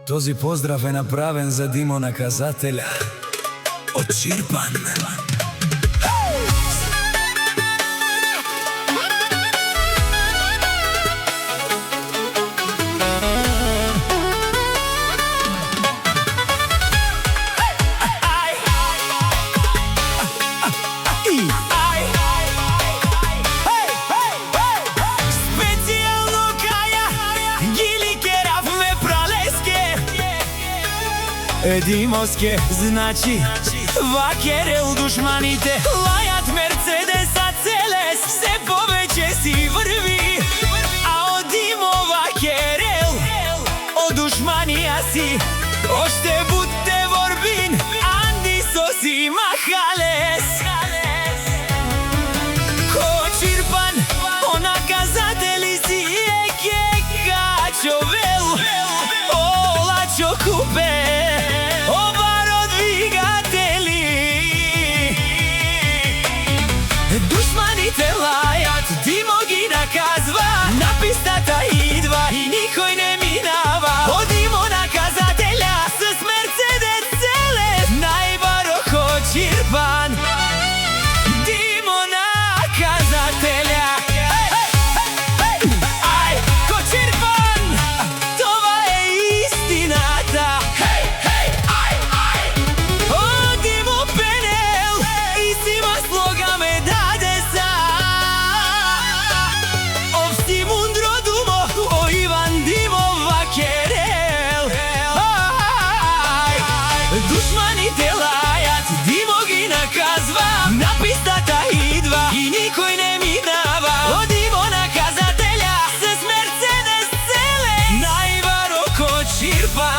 Този поздрав е направен за Димо Наказателя од Чирпан. Димовске, значи вакерел душманите лајат Мерцедеса Целес, се повеќе си врви, а од Димо вакерел од душманија си оште бутте ворбин, Анди соси махалес. Ко Чирпан, о наказатели си еке качовел, о лачо купе душманите лајат, Димо ги наказва, на пистата идва и никој не минава. Од Димо Наказателя с Мерцедес Целес, најбаро ко Чирпан. Димо Наказателя, ај, ко Чирпан, това е истината. Од Димо Пенел и сима слогаме душманите лајат, Димо ги наказва, на пистата идва и никој не минава. Од Димо Наказателя с Мерцедес Целес, најбаро ко Чирпан.